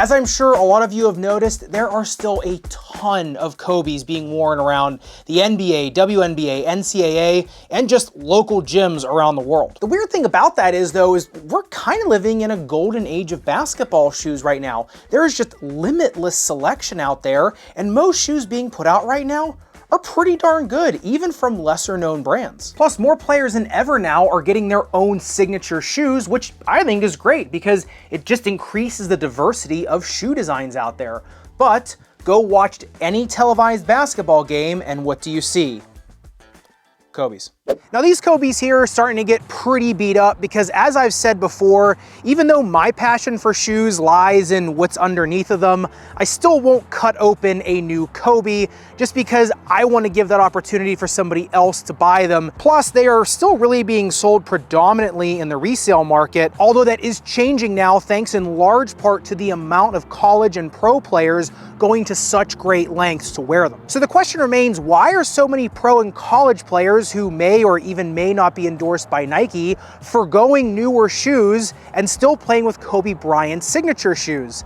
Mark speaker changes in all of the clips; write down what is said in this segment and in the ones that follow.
Speaker 1: As I'm sure a lot of you have noticed, there are still a ton of Kobes being worn around the NBA, WNBA, NCAA, and just local gyms around the world. The weird thing about that is we're kind of living in a golden age of basketball shoes right now. There is just limitless selection out there, and most shoes being put out right now are pretty darn good, even from lesser known brands. Plus, more players than ever now are getting their own signature shoes, which I think is great because it just increases the diversity of shoe designs out there. But go watch any televised basketball game, and what do you see? Kobes. Now these Kobes here are starting to get pretty beat up because, as I've said before, even though my passion for shoes lies in what's underneath of them, I still won't cut open a new Kobe just because I want to give that opportunity for somebody else to buy them. Plus, they are still really being sold predominantly in the resale market, although that is changing now thanks in large part to the amount of college and pro players going to such great lengths to wear them. So the question remains, why are so many pro and college players who may or even may not be endorsed by Nike forgoing newer shoes and still playing with Kobe Bryant's signature shoes?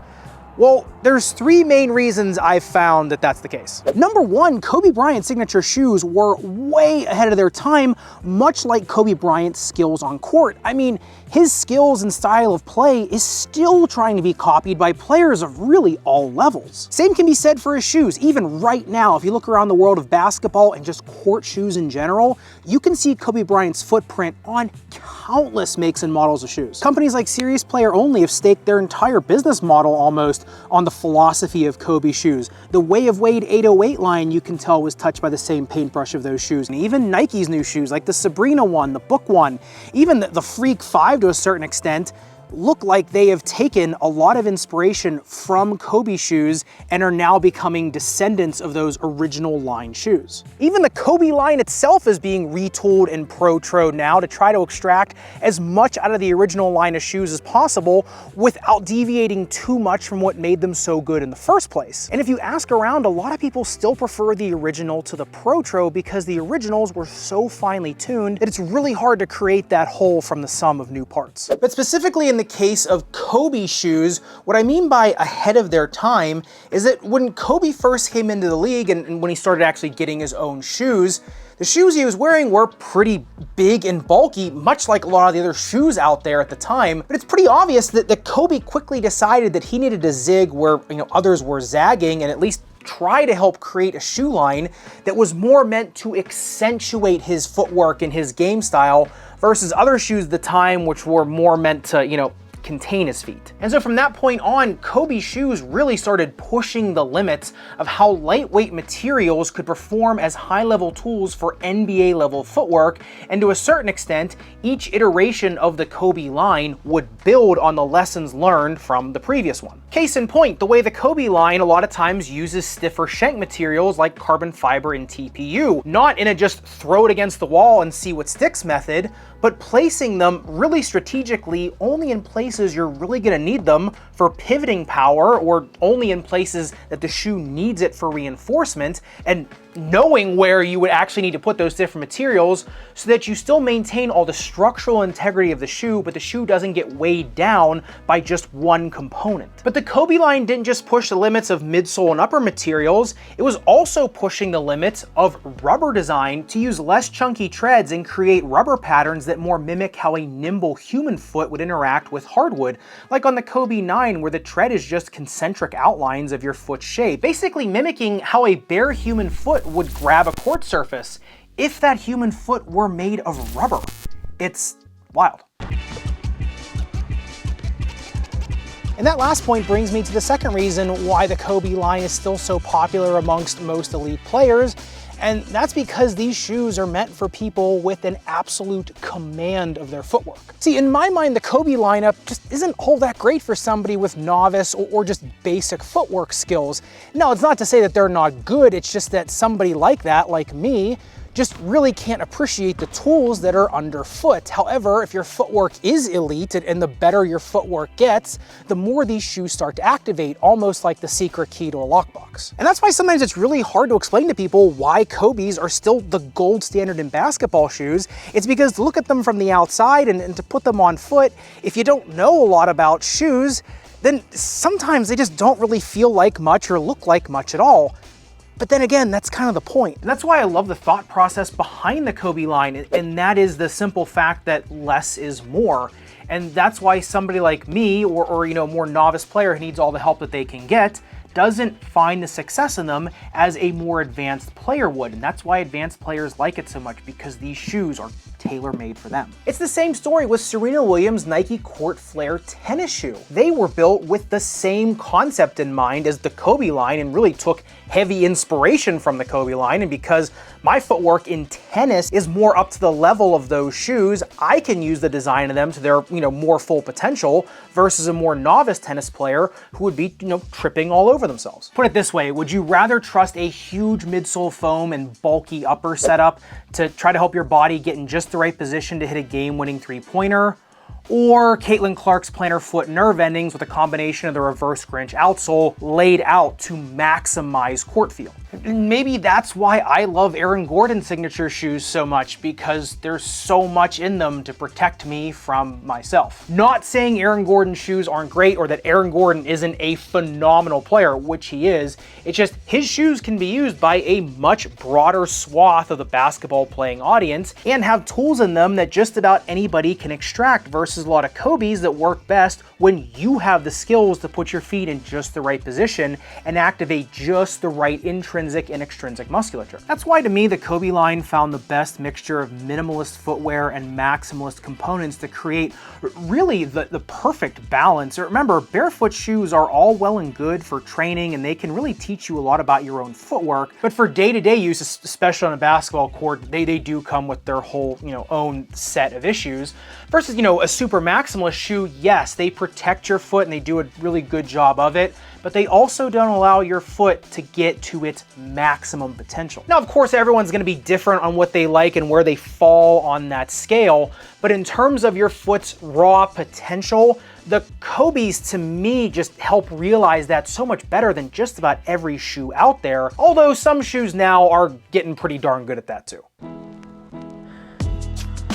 Speaker 1: Well, there's three main reasons I've found that that's the case. Number one, Kobe Bryant's signature shoes were way ahead of their time, much like Kobe Bryant's skills on court. I mean, his skills and style of play is still trying to be copied by players of really all levels. Same can be said for his shoes. Even right now, if you look around the world of basketball and just court shoes in general, you can see Kobe Bryant's footprint on countless makes and models of shoes. Companies like Serious Player Only have staked their entire business model almost on the philosophy of Kobe shoes. The Way of Wade 808 line, you can tell, was touched by the same paintbrush of those shoes. And even Nike's new shoes, like the Sabrina one, the Book one, even the Freak 5 to a certain extent, look like they have taken a lot of inspiration from Kobe shoes and are now becoming descendants of those original line shoes. Even the Kobe line itself is being retooled and pro-troed now to try to extract as much out of the original line of shoes as possible without deviating too much from what made them so good in the first place. And if you ask around, a lot of people still prefer the original to the pro-tro because the originals were so finely tuned that it's really hard to create that whole from the sum of new parts. But specifically in the case of Kobe shoes, what I mean by ahead of their time is that when Kobe first came into the league and when he started actually getting his own shoes, the shoes he was wearing were pretty big and bulky, much like a lot of the other shoes out there at the time. But it's pretty obvious that Kobe quickly decided that he needed to zig where others were zagging, and at least try to help create a shoe line that was more meant to accentuate his footwork and his game style versus other shoes at the time, which were more meant to, contain his feet. And so from that point on, Kobe shoes really started pushing the limits of how lightweight materials could perform as high-level tools for NBA-level footwork, and to a certain extent, each iteration of the Kobe line would build on the lessons learned from the previous one. Case in point, the way the Kobe line a lot of times uses stiffer shank materials like carbon fiber and TPU, not in a just throw it against the wall and see what sticks method, but placing them really strategically only in places you're really going to need them for pivoting power, or only in places that the shoe needs it for reinforcement, and knowing where you would actually need to put those different materials so that you still maintain all the structural integrity of the shoe, but the shoe doesn't get weighed down by just one component. But the Kobe line didn't just push the limits of midsole and upper materials, it was also pushing the limits of rubber design to use less chunky treads and create rubber patterns that more mimic how a nimble human foot would interact with hardwood, like on the Kobe 9 where the tread is just concentric outlines of your foot shape, basically mimicking how a bare human foot would grab a court surface if that human foot were made of rubber. It's wild. And that last point brings me to the second reason why the Kobe line is still so popular amongst most elite players, and that's because these shoes are meant for people with an absolute command of their footwork. See, in my mind, the Kobe lineup just isn't all that great for somebody with novice or just basic footwork skills. No, it's not to say that they're not good, it's just that somebody like that, like me, just really can't appreciate the tools that are underfoot. However, if your footwork is elite and the better your footwork gets, the more these shoes start to activate, almost like the secret key to a lockbox. And that's why sometimes it's really hard to explain to people why Kobe's are still the gold standard in basketball shoes. It's because to look at them from the outside and to put them on foot, if you don't know a lot about shoes, then sometimes they just don't really feel like much or look like much at all. But then again, that's kind of the point. And that's why I love the thought process behind the Kobe line, and that is the simple fact that less is more. And that's why somebody like me, or you know, a more novice player who needs all the help that they can get, doesn't find the success in them as a more advanced player would. And that's why advanced players like it so much, because these shoes are tailor-made for them. It's the same story with Serena Williams' Nike Court Flare tennis shoe. They were built with the same concept in mind as the Kobe line and really took heavy inspiration from the Kobe line. And because my footwork in tennis is more up to the level of those shoes, I can use the design of them to their, you know, more full potential versus a more novice tennis player who would be, you know, tripping all over themselves. Put it this way, would you rather trust a huge midsole foam and bulky upper setup to try to help your body get in just the right position to hit a game-winning three-pointer, or Caitlin Clark's plantar foot nerve endings with a combination of the reverse Grinch outsole laid out to maximize court feel? And maybe that's why I love Aaron Gordon's signature shoes so much, because there's so much in them to protect me from myself. Not saying Aaron Gordon's shoes aren't great or that Aaron Gordon isn't a phenomenal player, which he is. It's just his shoes can be used by a much broader swath of the basketball playing audience and have tools in them that just about anybody can extract, versus a lot of Kobe's that work best when you have the skills to put your feet in just the right position and activate just the right intrinsic and extrinsic musculature. That's why to me the Kobe line found the best mixture of minimalist footwear and maximalist components to create really the perfect balance. Remember, barefoot shoes are all well and good for training and they can really teach you a lot about your own footwork, but for day-to-day use, especially on a basketball court, they do come with their whole, you know, own set of issues. Versus, you know, a super maximalist shoe, yes, they protect your foot and they do a really good job of it, but they also don't allow your foot to get to its maximum potential. Now, of course, everyone's gonna be different on what they like and where they fall on that scale, but in terms of your foot's raw potential, the Kobe's to me just help realize that so much better than just about every shoe out there, although some shoes now are getting pretty darn good at that too.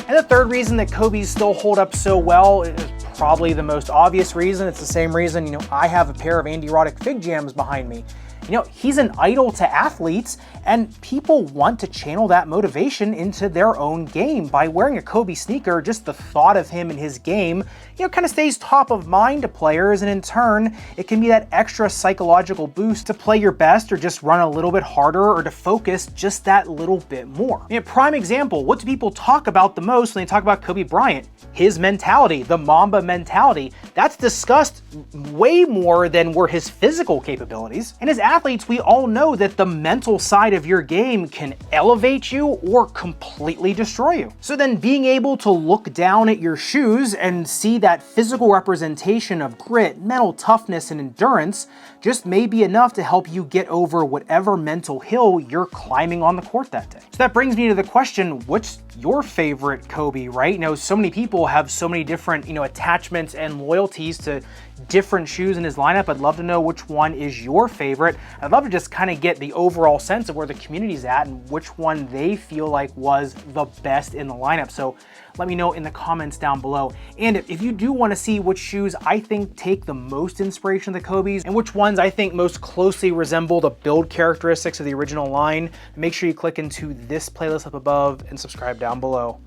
Speaker 1: And the third reason that Kobe's still hold up so well is probably the most obvious reason. It's the same reason, you know, I have a pair of Andy Roddick Fig Jams behind me. You know, he's an idol to athletes, and people want to channel that motivation into their own game. By wearing a Kobe sneaker, just the thought of him and his game, you know, kind of stays top of mind to players, and in turn, it can be that extra psychological boost to play your best or just run a little bit harder or to focus just that little bit more. You know, prime example, what do people talk about the most when they talk about Kobe Bryant? His mentality, the Mamba mentality. That's discussed way more than were his physical capabilities. And as athletes, we all know that the mental side of your game can elevate you or completely destroy you. So then being able to look down at your shoes and see that physical representation of grit, mental toughness, and endurance just may be enough to help you get over whatever mental hill you're climbing on the court that day. So that brings me to the question, what's your favorite Kobe, right? You know, so many people have so many different, you know, attachments and loyalties to different shoes in his lineup. I'd love to know which one is your favorite. I'd love to just kind of get the overall sense of where the community's at and which one they feel like was the best in the lineup. So let me know in the comments down below. And if you do want to see which shoes I think take the most inspiration of the Kobe's and which ones I think most closely resemble the build characteristics of the original line, make sure you click into this playlist up above and subscribe down below.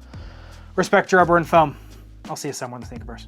Speaker 1: Respect your rubber and foam. I'll see you somewhere in the Sneakerverse.